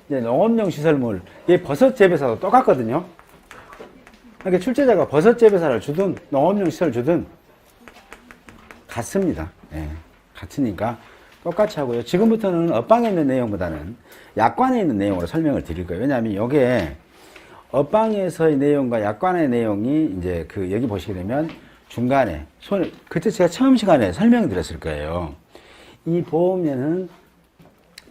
이제 농업용 시설물, 이 버섯 재배사도 똑같거든요. 그러니까 출제자가 버섯 재배사를 주든 농업용 시설을 주든 같습니다. 예, 같으니까 똑같이 하고요. 지금부터는 업방에 있는 내용보다는 약관에 있는 내용으로 설명을 드릴 거예요. 왜냐하면 이게 업방에서의 내용과 약관의 내용이 이제 여기 보시게 되면 중간에 그때 제가 처음 시간에 설명을 드렸을 거예요. 이 보험료는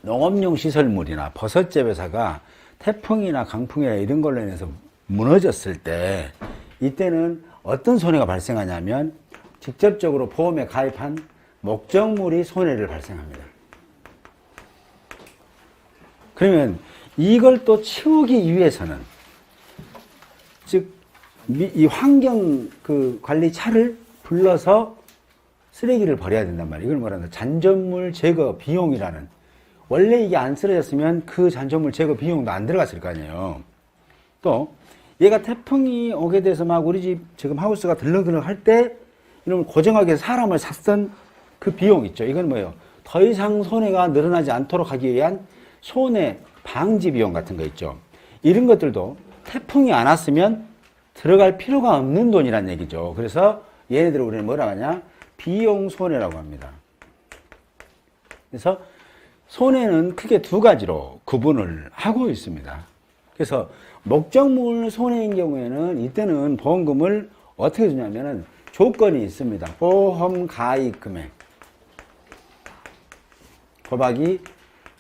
농업용 시설물이나 버섯 재배사가 태풍이나 강풍이나 이런 걸로 인해서 무너졌을 때 이때는 어떤 손해가 발생하냐면 직접적으로 보험에 가입한 목적물이 손해를 발생합니다. 그러면 이걸 또 치우기 위해서는 즉 이 환경 관리 차를 불러서 쓰레기를 버려야 된단 말이에요. 이걸 뭐라는 잔존물 제거 비용이라는, 원래 이게 안 쓰러졌으면 그 잔존물 제거 비용도 안 들어갔을 거 아니에요. 또 얘가 태풍이 오게 돼서 막 우리 집 지금 하우스가 들렁들렁 할 때 이런 고정하게 사람을 샀던 그 비용 있죠. 이건 뭐예요? 더 이상 손해가 늘어나지 않도록 하기 위한 손해 방지 비용 같은 거 있죠. 이런 것들도 태풍이 안 왔으면 들어갈 필요가 없는 돈이란 얘기죠. 그래서 얘네들을 우리는 뭐라고 하냐? 비용 손해라고 합니다. 그래서 손해는 크게 두 가지로 구분을 하고 있습니다. 그래서 목적물 손해인 경우에는 이때는 보험금을 어떻게 주냐면은 조건이 있습니다. 보험 가입 금액 곱하기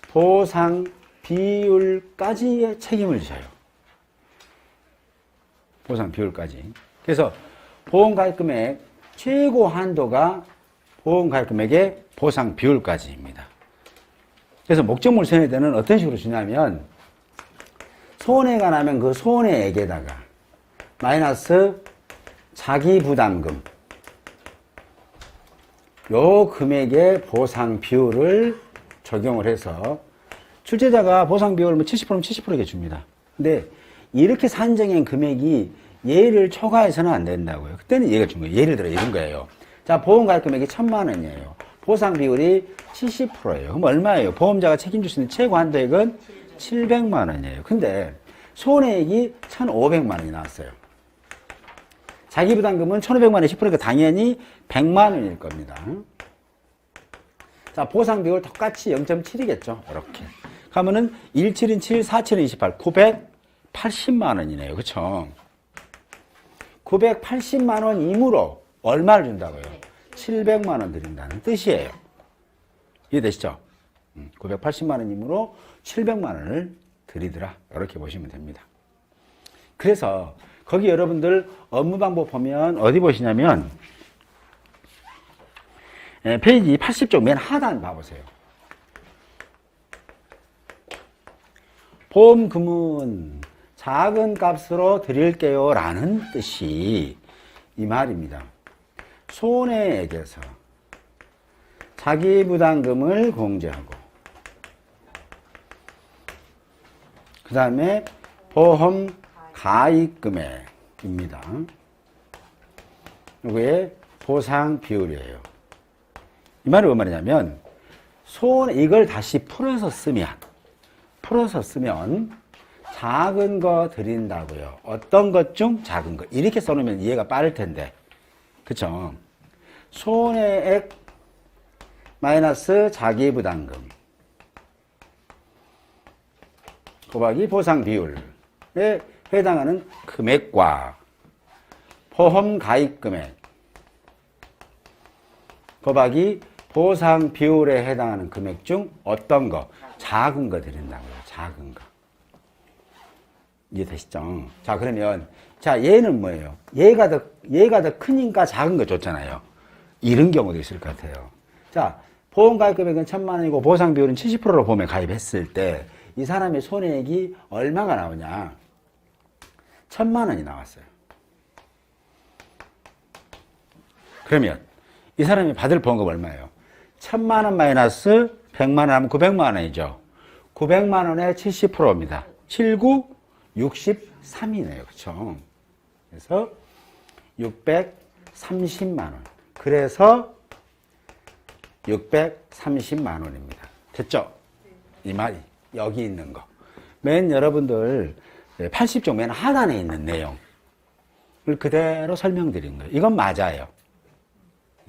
보상 비율까지의 책임을 져요. 보상 비율까지. 그래서 보험 가입 금액 최고 한도가 보험 가입 금액의 보상 비율까지입니다. 그래서 목적물 손해대는 어떤 식으로 주냐면 손해가 나면 그 손해액에다가 마이너스 자기 부담금, 요 금액의 보상 비율을 적용을 해서 출제자가 보상 비율을 70%면 70%게 줍니다. 근데 이렇게 산정한 금액이 얘를 초과해서는 안 된다고요. 그때는 얘가 준 거예요. 예를 들어 이런 거예요. 자, 보험 가입 금액이 1,000만 원이에요. 보상 비율이 70%예요. 그럼 얼마예요? 보험자가 책임질 수 있는 최고 한도액은 700만 원이에요. 근데 손해액이 1,500만 원이 나왔어요. 자기 부담금은 1,500만 원에 10%니까 당연히 100만 원일 겁니다. 자, 보상 비율 똑같이 0.7이겠죠. 이렇게. 그러면은 17인 7, 4, 7인 28, 980만 원이네요. 그쵸? 980만 원이므로 얼마를 준다고요? 700만 원 드린다는 뜻이에요. 이해되시죠? 980만 원이므로 700만 원을 드리더라. 이렇게 보시면 됩니다. 그래서 거기 여러분들 업무 방법 보면 어디 보시냐면 페이지 80쪽 맨 하단 봐보세요. 보험금은 작은 값으로 드릴게요 라는 뜻이 이 말입니다. 손해액에서 자기 부담금을 공제하고 그 다음에 보험 가입 금액입니다. 이게 보상 비율이에요. 이 말이 뭔 말이냐면 이걸 다시 풀어서 쓰면 작은 거 드린다고요. 어떤 것 중 작은 거. 이렇게 써놓으면 이해가 빠를 텐데. 그쵸? 손해액 마이너스 자기 부담금 곱하기 보상 비율에 해당하는 금액과 보험 가입 금액 곱하기 보상 비율에 해당하는 금액 중 어떤 거? 작은 거 드린다고요. 작은 거. 이해되시죠? 자, 그러면, 자, 얘는 뭐예요? 얘가 더 크니까 작은 거 줬잖아요. 이런 경우도 있을 것 같아요. 자, 보험 가입 금액은 1,000만 원이고 보상 비율은 70%로 보험에 가입했을 때 이 사람의 손해액이 얼마가 나오냐? 1,000만 원이 나왔어요. 그러면 이 사람이 받을 보험금 얼마예요? 1,000만 원 마이너스 100만 원 하면 900만 원이죠. 900만 원의 70%입니다. 79, 63이네요. 그쵸? 그래서 630만 원. 그래서 630만 원입니다. 됐죠? 이 말이. 여기 있는 거. 맨 여러분들 80쪽 맨 하단에 있는 내용을 그대로 설명드린 거예요. 이건 맞아요.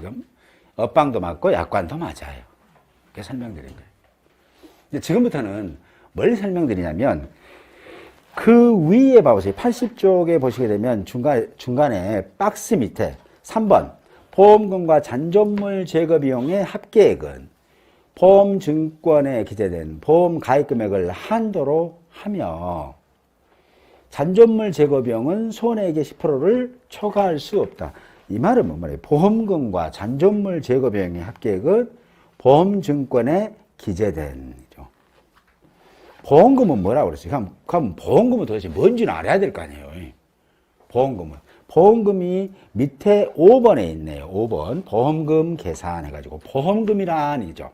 이건 업방도 맞고 약관도 맞아요. 이렇게 설명드린 거예요. 이제 지금부터는 뭘 설명드리냐면 그 위에 봐보세요. 80쪽에 보시게 되면 중간에 박스 밑에 3번 보험금과 잔존물 제거 비용의 합계액은 보험증권에 기재된 보험 가입 금액을 한도로 하며 잔존물 제거 비용은 손해액의 10%를 초과할 수 없다. 이 말은 뭔 말이에요? 보험금과 잔존물 제거 비용의 합계액은 보험증권에 기재된 이죠. 보험금은 뭐라고 그랬어요? 그럼 보험금은 도대체 뭔지는 알아야 될 거 아니에요. 보험금이 밑에 5번에 있네요. 5번 보험금 계산해가지고 보험금이란 이죠.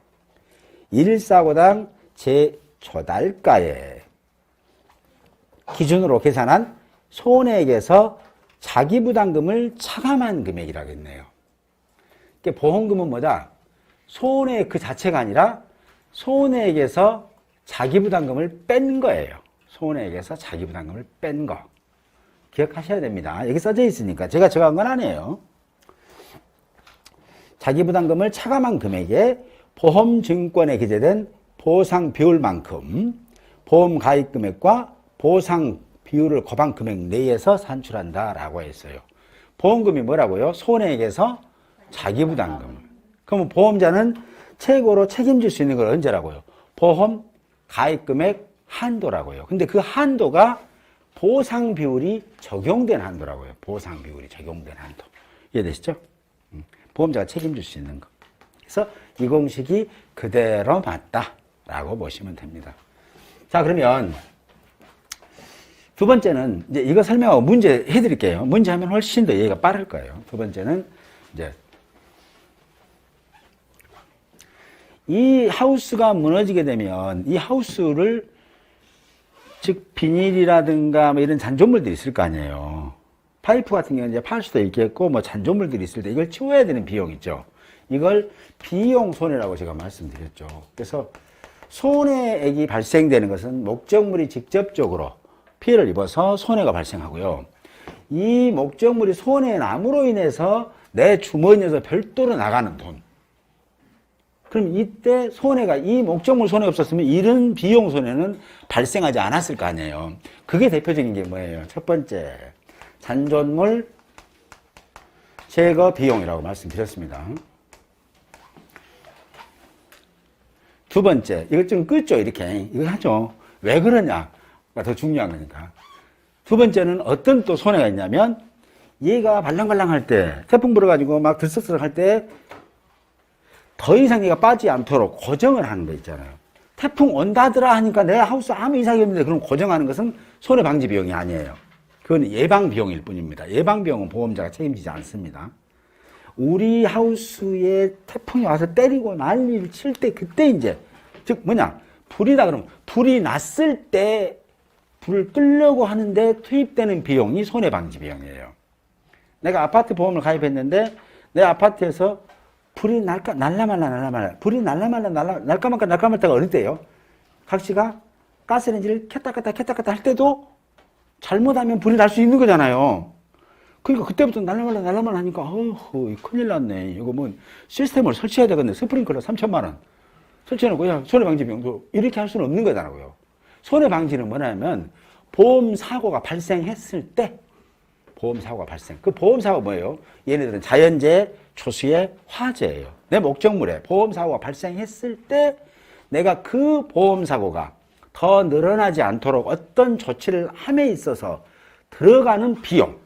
1사고당 제조달가에 기준으로 계산한 손해액에서 자기부담금을 차감한 금액이라고 했네요. 그러니까 보험금은 뭐다? 손해액 그 자체가 아니라 손해액에서 자기부담금을 뺀 거예요. 손해액에서 자기부담금을 뺀 거. 기억하셔야 됩니다. 여기 써져 있으니까 제가 정한 건 아니에요. 자기부담금을 차감한 금액에 보험증권에 기재된 보상 비율만큼 보험 가입 금액과 보상 비율을 곱한 금액 내에서 산출한다라고 했어요. 보험금이 뭐라고요? 손해액에서 자기부담금. 그러면 보험자는 최고로 책임질 수 있는 걸 언제라고요? 보험 가입 금액 한도라고요. 근데 그 한도가 보상 비율이 적용된 한도라고요. 보상 비율이 적용된 한도. 이해되시죠? 보험자가 책임질 수 있는 거. 그래서 이 공식이 그대로 맞다라고 보시면 됩니다. 자, 그러면 두 번째는 이제 이거 설명하고 문제 해드릴게요. 문제 하면 훨씬 더 이해가 빠를 거예요. 두 번째는 이제 이 하우스가 무너지게 되면 이 하우스를 즉 비닐이라든가 뭐 이런 잔존물들이 있을 거 아니에요. 파이프 같은 경우는 이제 팔 수도 있겠고 뭐 잔존물들이 있을 때 이걸 치워야 되는 비용 있죠. 이걸 비용 손해라고 제가 말씀드렸죠. 그래서 손해액이 발생되는 것은 목적물이 직접적으로 피해를 입어서 손해가 발생하고요. 이 목적물이 손해남으로 인해서 내 주머니에서 별도로 나가는 돈. 그럼 이때 손해가 이 목적물 손해가 없었으면 이런 비용 손해는 발생하지 않았을 거 아니에요. 그게 대표적인 게 뭐예요? 첫 번째, 잔존물 제거 비용이라고 말씀드렸습니다. 두 번째, 이것 좀 끊죠, 이렇게. 이거 하죠. 왜 그러냐가 더 중요한 거니까. 두 번째는 어떤 또 손해가 있냐면, 얘가 발랑발랑 할 때, 태풍 불어가지고 막 들썩들썩 할 때, 더 이상 얘가 빠지지 않도록 고정을 하는 거 있잖아요. 태풍 온다더라 하니까 내 하우스 아무 이상이 없는데 그럼 고정하는 것은 손해방지 비용이 아니에요. 그건 예방비용일 뿐입니다. 예방비용은 보험자가 책임지지 않습니다. 우리 하우스에 태풍이 와서 때리고 난리를 칠 때 그때 이제 즉 뭐냐 불이다 그러면 불이 났을 때 불을 끄려고 하는데 투입되는 비용이 손해방지 비용이에요. 내가 아파트 보험을 가입했는데 내 아파트에서 불이 날라말라 불이 날까 말까 어느 때요? 각시가 가스레인지를 켰다 켰다 할 때도 잘못하면 불이 날 수 있는 거잖아요. 그러니까 그때부터 날라말라 하니까 어허 큰일 났네. 이거 뭐 시스템을 설치해야 되겠네. 스프링클러 3천만 원 설치해놓고 야 손해방지 비용도 이렇게 할 수는 없는 거잖아요. 손해방지는 뭐냐면 보험사고가 발생했을 때 보험사고가 발생. 그 보험사고가 뭐예요? 얘네들은 자연재해, 초수의 화재예요. 내 목적물에 보험사고가 발생했을 때 내가 그 보험사고가 더 늘어나지 않도록 어떤 조치를 함에 있어서 들어가는 비용,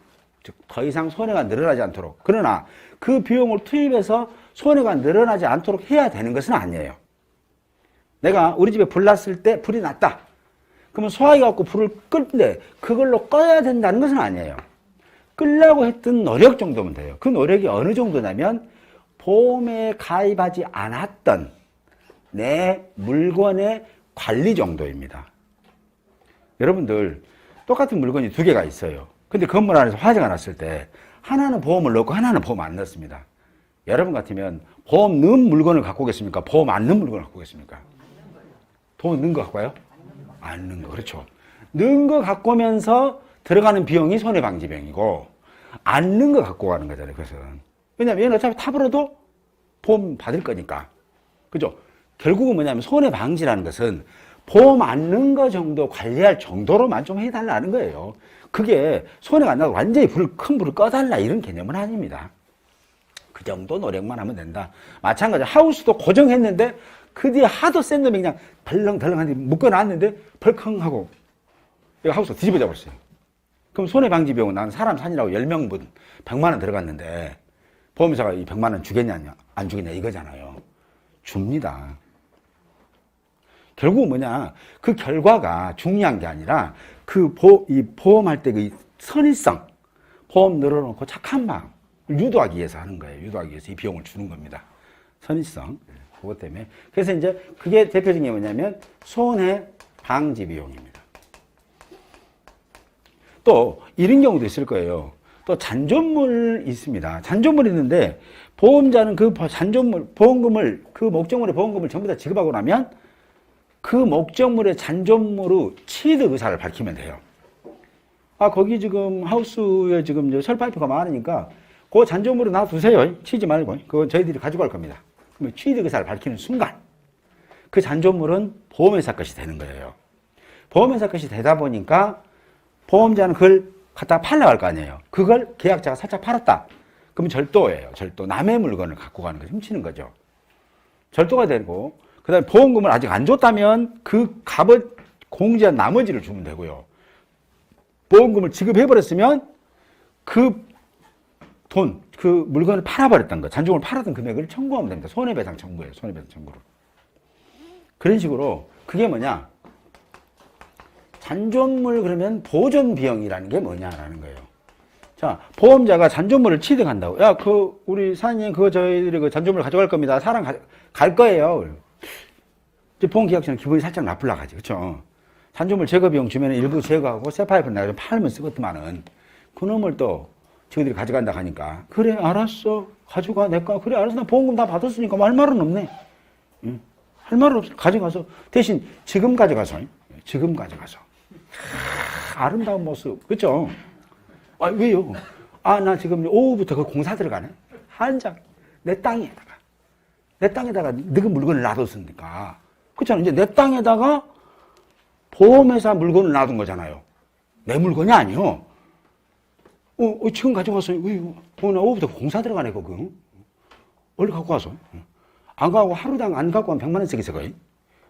즉 더 이상 손해가 늘어나지 않도록. 그러나 그 비용을 투입해서 손해가 늘어나지 않도록 해야 되는 것은 아니에요. 내가 우리 집에 불 났을 때 불이 났다. 그러면 소화기 갖고 불을 끌때 그걸로 꺼야 된다는 것은 아니에요. 끌려고 했던 노력 정도면 돼요. 그 노력이 어느 정도냐면 보험에 가입하지 않았던 내 물건의 관리 정도입니다. 여러분들 똑같은 물건이 두 개가 있어요. 근데 건물 안에서 화재가 났을 때 하나는 보험을 넣고 하나는 보험 안 넣습니다. 여러분 같으면 보험 넣은 물건을 갖고 오겠습니까? 보험 안 넣은 물건을 갖고 오겠습니까? 보험 넣은 거 갖고 와요? 안 넣은 거. 그렇죠. 넣은 거 갖고 오면서 들어가는 비용이 손해방지비용이고, 안 넣은 거 갖고 가는 거잖아요. 그것은. 왜냐면 얘는 어차피 타버려도 보험 받을 거니까. 그죠? 결국은 뭐냐면 손해방지라는 것은 보험 안 넣은 거 정도 관리할 정도로만 좀 해달라는 거예요. 그게 손해가 안 나고 완전히 큰 불을 꺼달라 이런 개념은 아닙니다. 그 정도 노력만 하면 된다. 마찬가지로 하우스도 고정했는데 그 뒤에 하도 센 놈이 그냥 덜렁덜렁한데 묶어놨는데 벌컹하고 하우스가 뒤집어져 버렸어요. 그럼 손해방지 비용은 난 사람 산이라고 10명분 100만 원 들어갔는데 보험사가 이 100만 원 주겠냐 안 주겠냐 이거잖아요. 줍니다. 결국은 뭐냐, 그 결과가 중요한 게 아니라 이 보험할 때 그 선의성, 보험 늘어놓고 착한 마음 유도하기 위해서 하는 거예요. 유도하기 위해서 이 비용을 주는 겁니다. 선의성. 그것 때문에. 그래서 이제 그게 대표적인 게 뭐냐면 손해방지 비용입니다. 또 이런 경우도 있을 거예요. 또 잔존물 있습니다. 잔존물이 있는데 보험자는 그 잔존물, 보험금을, 그 목적물의 보험금을 전부 다 지급하고 나면 그 목적물의 잔존물의 취득 의사를 밝히면 돼요. 아, 거기 지금 하우스에 지금 설파이프가 많으니까 그 잔존물을 놔두세요. 치지 말고. 그거 저희들이 가져갈 겁니다. 그러면 취득 의사를 밝히는 순간 그 잔존물은 보험회사 것이 되는 거예요. 보험회사 것이 되다 보니까 보험자는 그걸 갖다 팔려고 할 거 아니에요. 그걸 계약자가 살짝 팔았다. 그러면 절도예요. 절도. 남의 물건을 갖고 가는 거, 훔치는 거죠. 절도가 되고, 그 다음에 보험금을 아직 안 줬다면 그 값을 공제한 나머지를 주면 되고요. 보험금을 지급해버렸으면 그 돈, 그 물건을 팔아버렸던 거, 잔존을 팔았던 금액을 청구하면 됩니다. 손해배상 청구예요. 손해배상 청구를. 그런 식으로 그게 뭐냐? 잔존물 그러면 보존 비용이라는 게 뭐냐라는 거예요. 자, 보험자가 잔존물을 취득한다고. 야, 우리 사장님, 저희들이 그 잔존물 가져갈 겁니다. 사람 갈 거예요. 이제 보험계약서는 기분이 살짝 나쁠라 가지. 그쵸? 잔존물 제거 비용 주면 일부 제거하고 새 파이프를 내가 팔면 쓰겠지만은 그놈을 또 저희들이 가져간다 하니까. 그래, 알았어. 가져가. 내가. 그래, 알았어. 나 보험금 다 받았으니까 뭐 할 말은 없네. 응? 할 말은 없어. 가져가서. 대신 지금 가져가서. 지금 가져가서. 아름다운 모습. 그쵸? 아, 왜요? 아, 나 지금 오후부터 그 공사 들어가네? 한장. 내 땅에다가. 너가 물건을 놔뒀으니까. 그렇잖아. 이제 내 땅에다가 보험회사 물건을 놔둔 거잖아요. 내 물건이 아니요. 지금 가져갔어요. 왜요? 나 오후부터 공사 들어가네, 거기. 얼른 갖고 와서. 안 가고 하루당 안 갖고 가면 100만 원씩 있어, 거의.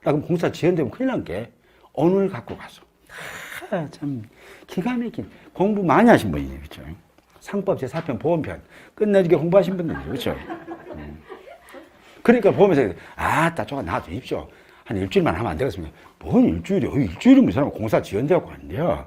나 그럼 공사 지연되면 큰일 난 게. 오늘 갖고 가서. 참 기가 막힌 공부 많이 하신 분이에요. 그렇죠? 상법 제4편 보험편 끝내주게 공부하신 분들이죠. 그렇죠? 그러니까 보험에서 딱 조금 놔두십시오. 한 일주일만 하면 안 되겠습니까? 뭔 일주일이요? 일주일은 무슨 사람 공사 지연되고 안 돼요.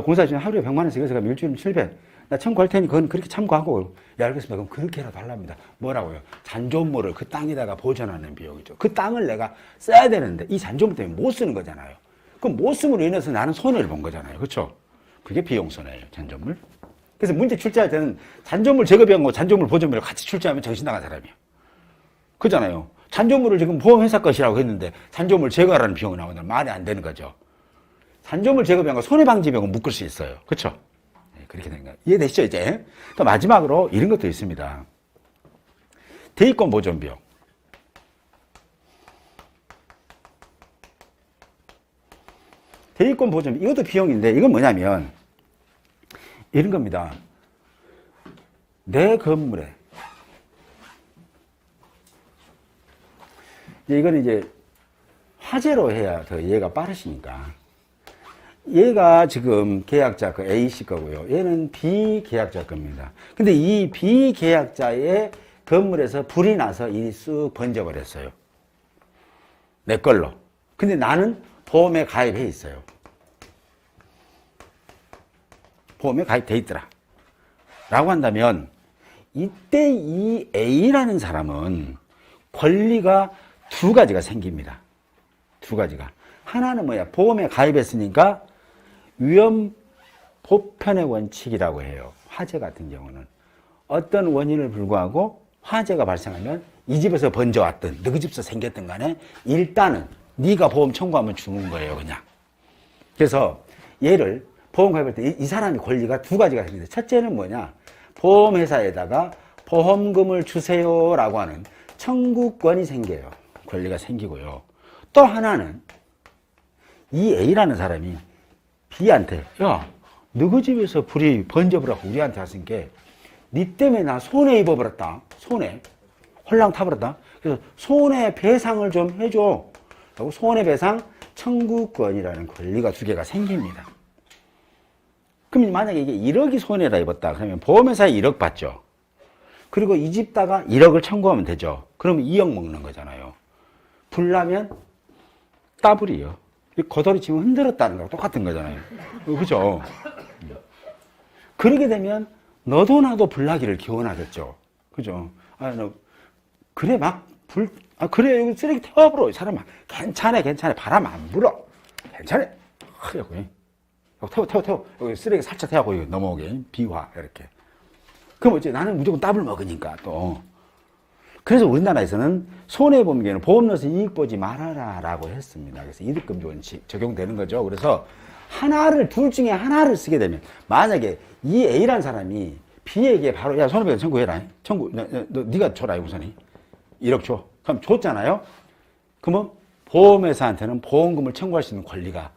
공사 지연 하루에 100만 원씩 해서 가면 일주일은 700. 나 청구할 테니 그건 그렇게 참고하고. 예, 알겠습니다. 그럼 그렇게라도 하랍니다. 뭐라고요? 잔존물을 그 땅에다가 보존하는 비용이죠. 그 땅을 내가 써야 되는데 이 잔존물 때문에 못 쓰는 거잖아요. 그럼 못 쓰므로 인해서 나는 손해를 본 거잖아요. 그렇죠? 그게 비용손해예요. 잔존물. 그래서 문제 출제할 때는 잔존물 제거비용과 잔존물 보존비를 같이 출제하면 정신 나간 사람이에요. 그렇잖아요. 잔존물을 지금 보험회사 것이라고 했는데 잔존물 제거하라는 비용이 나오면 말이 안 되는 거죠. 잔존물 제거비용과 손해방지비용은 묶을 수 있어요. 그렇죠? 네, 그렇게 된 거예요. 이해되시죠 이제? 또 마지막으로 이런 것도 있습니다. 대위권 보존비용. 대위권 보존비, 이것도 비용인데, 이건 뭐냐면, 이런 겁니다. 내 건물에, 이거는 이제 화재로 해야 더 이해가 빠르시니까. 얘가 지금 계약자 그 A씨 거고요. 얘는 B계약자 겁니다. 근데 이 B계약자의 건물에서 불이 나서 일이 쑥 번져버렸어요. 내 걸로. 근데 나는 보험에 가입해 있어요. 보험에 가입돼 있더라. 라고 한다면 이때 이 A라는 사람은 권리가 두 가지가 생깁니다. 두 가지가. 하나는 뭐야? 보험에 가입했으니까 위험 보편의 원칙이라고 해요. 화재 같은 경우는. 어떤 원인을 불구하고 화재가 발생하면 이 집에서 번져왔든 너희 집에서 생겼든 간에 일단은 네가 보험 청구하면 주는 거예요. 그냥. 그래서 얘를 보험가입할 때 이 사람이 권리가 두 가지가 생깁니다. 첫째는 뭐냐? 보험회사에다가 보험금을 주세요라고 하는 청구권이 생겨요. 권리가 생기고요. 또 하나는 이 A라는 사람이 B한테 야, 너희 집에서 불이 번져버렸고 우리한테 왔으니까 니 때문에 나 손해 입어버렸다. 손해. 홀랑 타버렸다. 그래서 손해배상을 좀 해줘. 라고 손해배상 청구권이라는 권리가 두 개가 생깁니다. 그럼 만약에 이게 1억이 손해라 입었다. 그러면 보험회사에 1억 받죠. 그리고 이 집다가 1억을 청구하면 되죠. 그러면 2억 먹는 거잖아요. 불나면 따블이요. 고도리 치면 흔들었다는 거랑 똑같은 거잖아요. 그죠? 그러게 되면 너도 나도 불나기를 기원하겠죠. 그죠? 아, 너, 그래, 그래, 여기 쓰레기 태워버려. 이 사람아. 괜찮아. 바람 안 불어. 괜찮아. 여기. 태워. 여기 쓰레기 살짝 태우고 넘어오게. 비화, 이렇게. 그럼 어째 나는 무조건 따블 먹으니까 또. 그래서 우리나라에서는 손해보험계는 보험 넣어서 이익 보지 말아라 라고 했습니다. 그래서 이득금조는 적용되는 거죠. 그래서 둘 중에 하나를 쓰게 되면, 만약에 이 A라는 사람이 B에게 바로, 야, 손해배상 청구해라. 네가 줘라, 우선이. 1억 줘. 그럼 줬잖아요? 그러면 보험회사한테는 보험금을 청구할 수 있는 권리가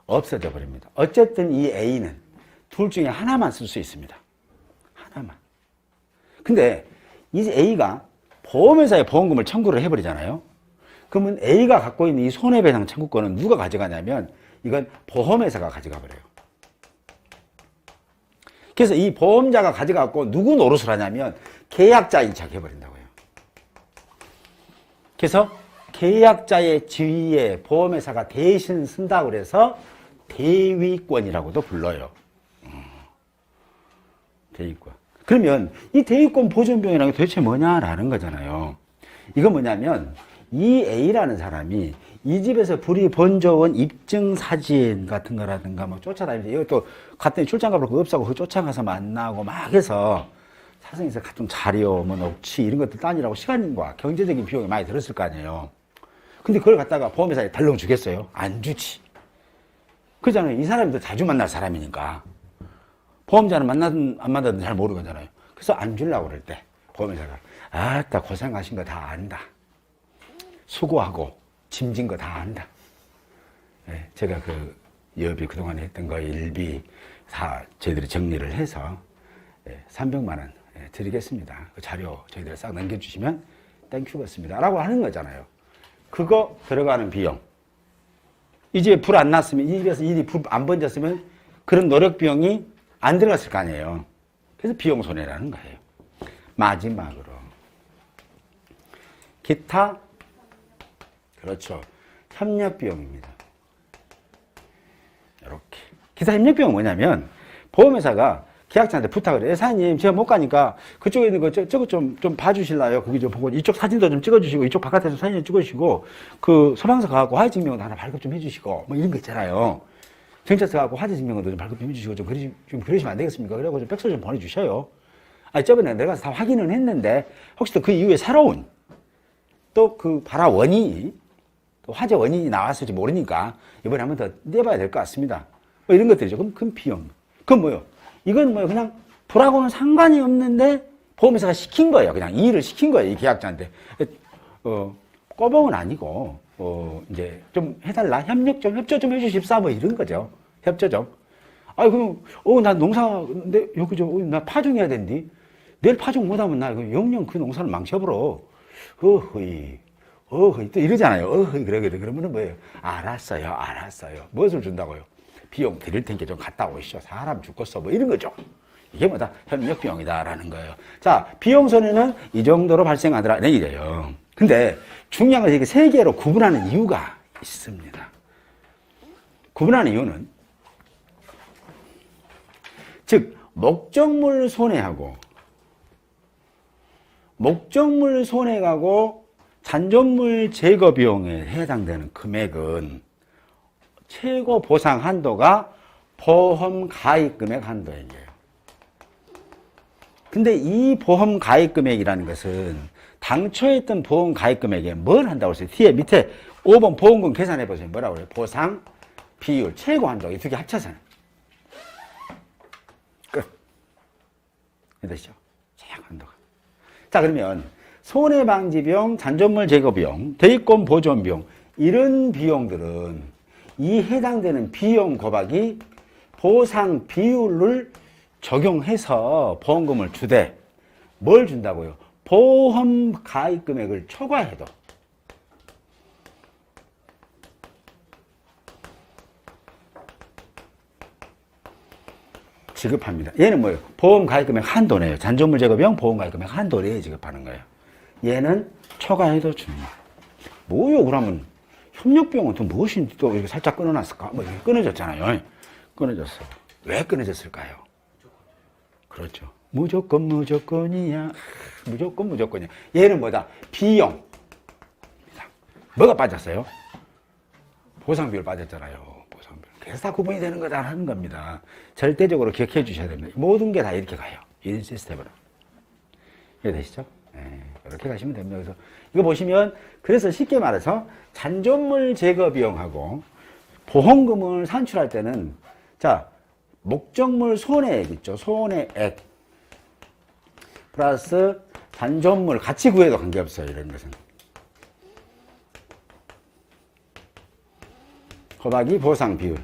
없어져 버립니다. 어쨌든 이 A는 둘 중에 하나만 쓸 수 있습니다. 하나만. 근데 이 A가 보험회사에 보험금을 청구를 해버리잖아요. 그러면 A가 갖고 있는 이 손해배상 청구권은 누가 가져가냐면 이건 보험회사가 가져가 버려요. 그래서 이 보험자가 가져가고 누구 노릇을 하냐면 계약자인 척 해버린다고요. 그래서 계약자의 지위에 보험회사가 대신 쓴다고 그래서 대위권이라고도 불러요. 대위권. 그러면 이 대위권 보존비용이라는 게 도대체 뭐냐라는 거잖아요. 이건 뭐냐면 이 A라는 사람이 이 집에서 불이 번져온 입증사진 같은 거라든가 뭐 쫓아다니면서 이것도 갔더니 출장 가버리고 없다고 그 쫓아가서 만나고 막 해서 사정에서 같은 자료, 뭐 녹취 이런 것들 따느라고 시간과 경제적인 비용이 많이 들었을 거 아니에요. 근데 그걸 갖다가 보험회사에 달렁 주겠어요? 안 주지. 그러잖아요. 이 사람도 자주 만날 사람이니까. 보험자는 안 만나든 잘 모르거든요. 그래서 안 주려고 그럴 때 보험회사가 아따 고생하신 거 다 안다. 수고하고 짐진 거 다 안다. 네, 제가 그 여비 그동안 했던 거 일비 다 저희들이 정리를 해서 300만 원 드리겠습니다. 그 자료 저희들 싹 넘겨주시면 땡큐 받습니다. 라고 하는 거잖아요. 그거 들어가는 비용. 이 집에 불 안 났으면, 이 집에서 일이 불 안 번졌으면 그런 노력 비용이 안 들어갔을 거 아니에요. 그래서 비용 손해라는 거예요. 마지막으로 기타, 그렇죠, 협력 비용입니다. 이렇게 기타 협력 비용은 뭐냐면 보험회사가 계약자한테 부탁을 해. 사장님, 제가 못 가니까 그쪽에 있는 거 저거 좀 봐주실래요? 거기 좀 보고 이쪽 사진도 좀 찍어주시고 이쪽 바깥에서 사진 좀 찍어주시고 그 소방서 가갖고 화재 증명도 하나 발급 좀 해주시고 뭐 이런 거 있잖아요. 경찰서 가갖고 화재 증명도 좀 발급 좀 해주시고 좀 그러시면 안 되겠습니까? 그래갖고 좀 백서 좀 보내주셔요. 아니, 저번에 내가 다 확인은 했는데 혹시 또 그 이후에 새로운 또 그 발화 원인이 또 화재 원인이 나왔을지 모르니까 이번에 한 번 더 내봐야 될 것 같습니다. 뭐 이런 것들이죠. 그럼 큰 비용. 그건 뭐요? 이건 뭐요? 그냥 불하고는 상관이 없는데 보험회사가 시킨 거예요. 그냥 이 일을 시킨 거예요. 이 계약자한테. 꼬봉은 아니고, 이제 좀 해달라. 협조 좀 해주십사. 뭐 이런 거죠. 협조 좀. 아이, 그럼, 나 농사인데, 여기 나 파종해야 된디. 내일 파종 못하면 나 이거 영영 그 농사를 망쳐버려. 어허이. 또 이러잖아요. 그래. 그러면은 뭐예요? 알았어요. 무엇을 준다고요? 비용 드릴 테니까 좀 갔다 오시죠. 사람 죽겠어. 뭐 이런 거죠. 이게 뭐다? 협력 비용이다라는 거예요. 자, 비용 손해는 이 정도로 발생하더라는 얘기예요. 근데 중요한 것은 이게 세 개로 구분하는 이유가 있습니다. 구분하는 이유는 즉 목적물 손해하고 잔존물 제거 비용에 해당되는 금액은 최고 보상 한도가 보험 가입 금액 한도액이에요. 근데 이 보험 가입 금액이라는 것은 당초에 했던 보험 가입 금액에 뭘 한다고 했어요? 뒤에 밑에 5번 보험금 계산해 보세요. 뭐라고 그래요? 보상 비율, 최고 한도 이 두 개 합쳐서는 끝. 되시죠? 최고 한도가. 자, 그러면 손해방지 비용, 잔존물 제거 비용, 대입금 보존 비용 이런 비용들은 이 해당되는 비용 곱하기 보상 비율을 적용해서 보험금을 주되 뭘 준다고요? 보험 가입 금액을 초과해도 지급합니다. 얘는 뭐예요? 보험 가입 금액 한도네요. 잔존물 제거 비용, 보험 가입 금액 한도에 지급하는 거예요. 얘는 초과해도 줍니다. 뭐요? 그러면 협력비용은 또 무엇인지 또 이렇게 살짝 끊어놨을까? 뭐 이렇게 끊어졌잖아요. 끊어졌어요. 왜 끊어졌을까요? 그렇죠. 무조건이야. 무조건이야. 얘는 뭐다? 비용. 뭐가 빠졌어요? 보상 비율 빠졌잖아요. 보상 비율. 그래서 다 구분이 되는 거다 하는 겁니다. 절대적으로 기억해 주셔야 됩니다. 모든 게 다 이렇게 가요. 이 시스템으로. 이해되시죠? 네, 이렇게 가시면 됩니다. 그래서 이거 보시면 그래서 쉽게 말해서 잔존물 제거 비용하고 보험금을 산출할 때는 자 목적물 손해액 있죠. 손해액 플러스 잔존물 같이 구해도 관계없어요. 이런 것은 곱하기 보상 비율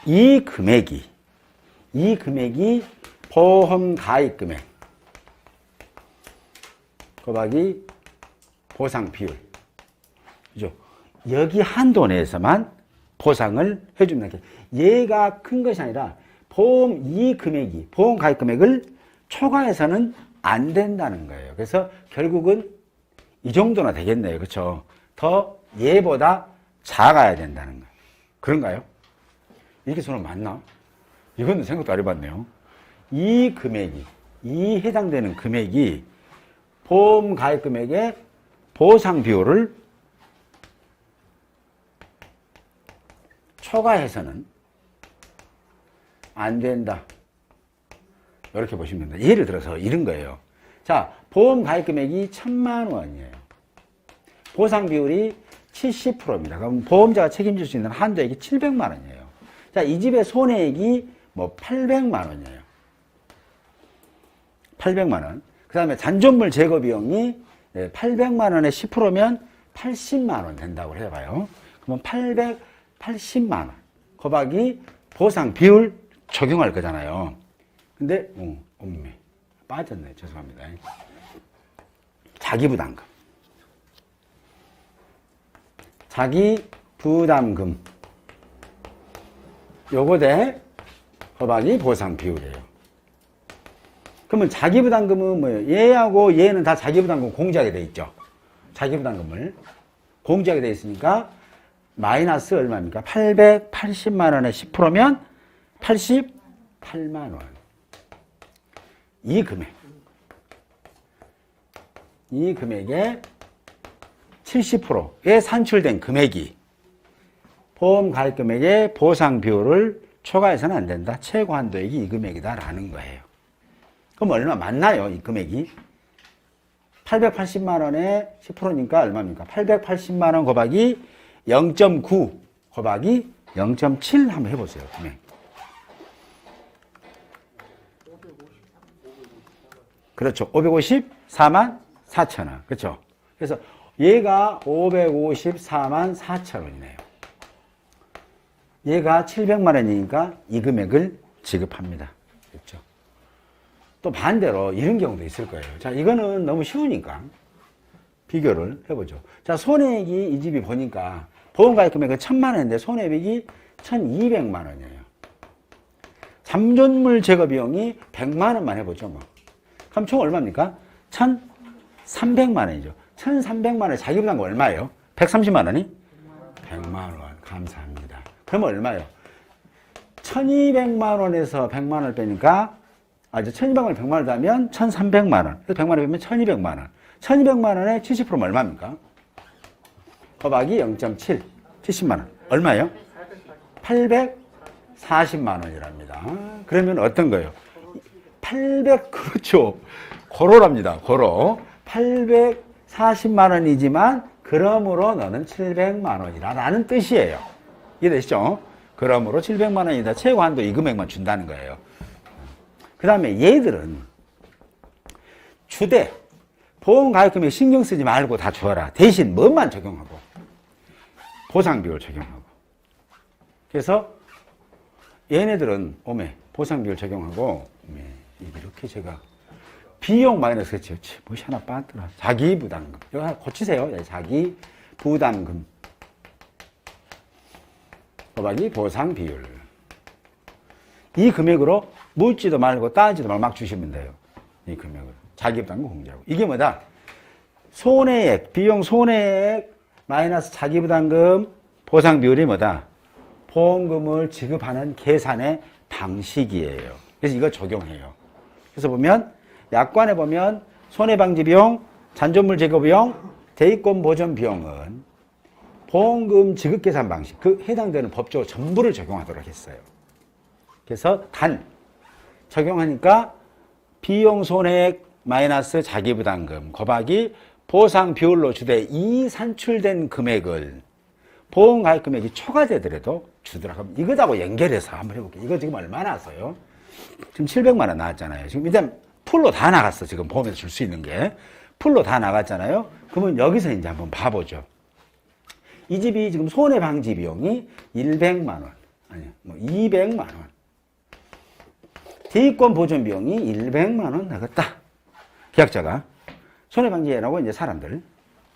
이 금액이 보험 가입 금액 곱하기 보상 비율. 그죠? 여기 한도 내에서만 보상을 해준다는 게 얘가 큰 것이 아니라 보험 이 금액이 보험 가입 금액을 초과해서는 안 된다는 거예요. 그래서 결국은 이 정도나 되겠네요. 그렇죠? 더 얘보다 작아야 된다는 거예요. 그런가요? 이렇게 손은 맞나? 이건 생각도 안 해봤네요. 이 금액이 이 해당되는 금액이 보험 가입 금액의 보상 비율을 초과해서는 안 된다. 이렇게 보시면 됩니다. 예를 들어서 이런 거예요. 자, 보험 가입 금액이 1,000만 원이에요. 보상 비율이 70%입니다. 그럼 보험자가 책임질 수 있는 한도액이 700만 원이에요. 자, 이 집의 손해액이 뭐 800만 원이에요. 800만 원. 그 다음에 잔존물 제거 비용이 800만 원에 10%면 80만 원 된다고 해봐요. 그러면 880만 원 곱하기 보상 비율 적용할 거잖아요. 근데 없네. 빠졌네. 죄송합니다. 자기부담금. 자기부담금 요거 대 곱하기 보상 비율이에요. 그러면 자기부담금은 뭐예요? 얘하고 얘는 다 자기부담금 공제하게 돼 있죠. 자기부담금을 공제하게 돼 있으니까 마이너스 얼마입니까? 880만 원에 10%면 88만 원. 이 금액의 70%에 산출된 금액이 보험 가입 금액의 보상 비율을 초과해서는 안 된다. 최고 한도액이 이 금액이다라는 거예요. 그럼 얼마 맞나요? 이 금액이 880만 원에 10%니까 얼마입니까? 880만 원 곱하기 0.9 곱하기 0.7 한번 해보세요. 금액. 그렇죠. 554만 4천 원. 그렇죠. 그래서 얘가 554만 4천 원이네요. 얘가 700만 원이니까 이 금액을 지급합니다. 그렇죠. 또 반대로 이런 경우도 있을 거예요. 자, 이거는 너무 쉬우니까 비교를 해보죠. 자, 손해액이 이 집이 보니까 보험가입 금액은 1,000만 원인데 손해액이 1,200만 원이에요. 잔존물 제거 비용이 100만 원만 해보죠. 뭐. 그럼 총 얼마입니까? 1,300만 원이죠. 1,300만 원에 자기부담금 얼마예요? 130만 원이? 100만 원. 감사합니다. 그러면 얼마예요? 1,200만 원에서 100만 원을 빼니까 이제 1,200만 원 100만 원을 하면 1,300만 원. 그래서 100만 원 빼면 1,200만 원. 1,200만 원에 70%면 얼마입니까? 곱하기 0.7. 70만 원. 얼마예요? 840만 원이랍니다. 그러면 어떤 거예요? 800, 그렇죠. 고로랍니다. 고로. 840만 원이지만, 그러므로 너는 700만 원이라 라는 뜻이에요. 이해되시죠? 그러므로 700만 원이다. 최고 한도 이 금액만 준다는 거예요. 그 다음에 얘들은 주대, 보험가입금액 신경 쓰지 말고 다 줘라. 대신 뭐만 적용하고 보상비율 적용하고. 그래서 얘네들은 오메 보상비율 적용하고 오메 이렇게 제가 비용 마이너스 그렇지. 무엇이 하나 빠졌더라. 자기부담금. 이거 하나 고치세요. 자기부담금 곱하기 보상비율. 이 금액으로 묻지도 말고 따지도 말고 막 주시면 돼요. 이 금액을. 자기부담금 공제하고. 이게 뭐다? 손해액, 비용 손해액 마이너스 자기부담금 보상비율이 뭐다? 보험금을 지급하는 계산의 방식이에요. 그래서 이거 적용해요. 그래서 보면 약관에 보면 손해방지비용, 잔존물 제거비용, 대위권 보전 비용은 보험금 지급 계산 방식, 그 해당되는 법적으로 전부를 적용하도록 했어요. 그래서 단 적용하니까 비용 손해액 마이너스 자기부담금 곱하기 보상 비율로 주되 이 산출된 금액을 보험가입 금액이 초과되더라도 주더라고. 이거하고 연결해서 한번 해볼게요. 이거 지금 얼마 나왔어요? 지금 700만 원 나왔잖아요. 지금 일단 풀로 다 나갔어. 지금 보험에서 줄 수 있는 게. 풀로 다 나갔잖아요. 그러면 여기서 이제 한번 봐보죠. 이 집이 지금 손해방지 비용이 100만 원. 아니, 200만 원. 대위권 보존 비용이 100만 원 나갔다. 계약자가. 손해방지라고 이제 사람들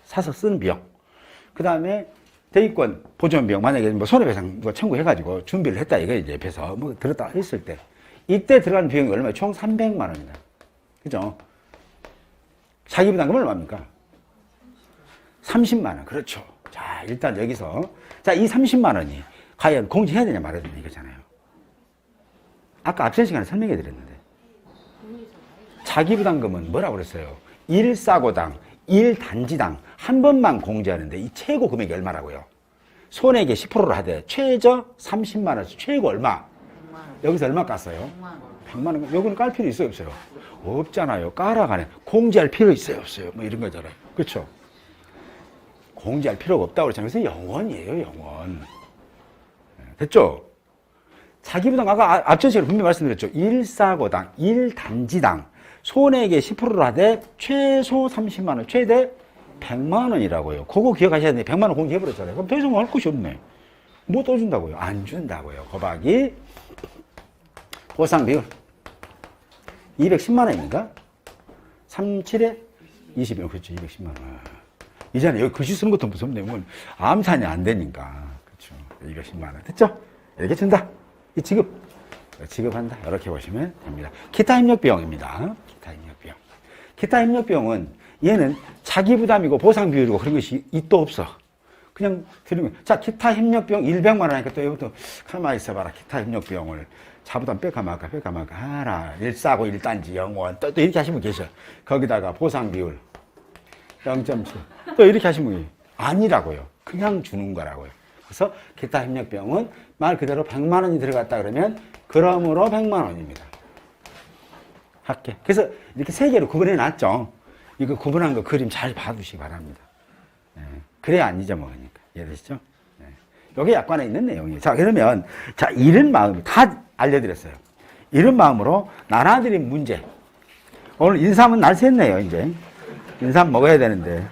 사서 쓴 비용. 그 다음에 대위권 보존 비용. 만약에 뭐 손해배상 청구해가지고 준비를 했다. 이거 이제 옆에서 뭐 들었다 했을 때. 이때 들어간 비용이 얼마예요? 총 300만 원이다. 그죠? 자기부담금은 얼마입니까? 30만 원. 그렇죠. 자, 일단 여기서. 자, 이 30만 원이 과연 공제해야 되냐 말아야 되냐 이거잖아요. 아까 앞선 시간에 설명해 드렸는데. 자기부담금은 뭐라고 그랬어요? 1사고당, 1단지당 한 번만 공제하는데 이 최고 금액이 얼마라고요? 손해액의 10%를 하되 최저 30만 원씩 최고 얼마? 여기서 얼마 깠어요? 100만 원. 여기는 깔 필요 있어요, 없어요? 없잖아요. 깔아가네. 공제할 필요 있어요, 없어요? 뭐 이런 거잖아요. 그렇죠? 공제할 필요가 없다고 그랬잖아요. 그래서 영원이에요, 영원. 됐죠? 자기부담 아까 앞전 시간에 분명히 말씀드렸죠. 1사고당, 1단지당 손해액의 10%를 하되 최소 30만 원, 최대 100만 원이라고요. 그거 기억하셔야 돼요. 100만 원 공제해버렸잖아요. 그럼 더 이상 할 것이 없네. 뭐 또 준다고요? 안 준다고요. 곱하기 보상 비율 210만 원입니까? 37에 20원. 그렇죠. 210만 원. 이제는 여기 글씨 쓰는 것도 무섭네요. 뭐 암산이 안 되니까. 그렇죠. 210만 원. 됐죠? 이렇게 준다. 이 지급한다. 이렇게 보시면 됩니다. 기타 협력 비용입니다. 기타 협력 비용. 기타 협력 비용은 얘는 자기 부담이고 보상 비율이고 그런 것이 있도 없어. 그냥 드리면 자, 기타 협력 비용 100만 원 하니까 또 이것도 가만히 있어봐라. 기타 협력 비용을 자부담 뺄까 말까 하라. 1사고 1단지 영원 또 이렇게 하시면 계셔. 거기다가 보상 비율 0.7 또 이렇게 하시면 계셔. 아니라고요. 그냥 주는 거라고요. 그래서 기타 협력 비용은 말 그대로 100만 원이 들어갔다 그러면 그러므로 100만 원입니다. 할게. 그래서 이렇게 세 개로 구분해 놨죠. 이거 구분한 거 그림 잘 봐두시기 바랍니다. 네. 그래야 안 잊어먹으니까. 이해되시죠? 네. 이게 약관에 있는 내용이에요. 자, 그러면, 자, 이런 마음, 다 알려드렸어요. 이런 마음으로 나눠드린 문제. 오늘 인삼은 날 샜네요, 이제. 인삼 먹어야 되는데.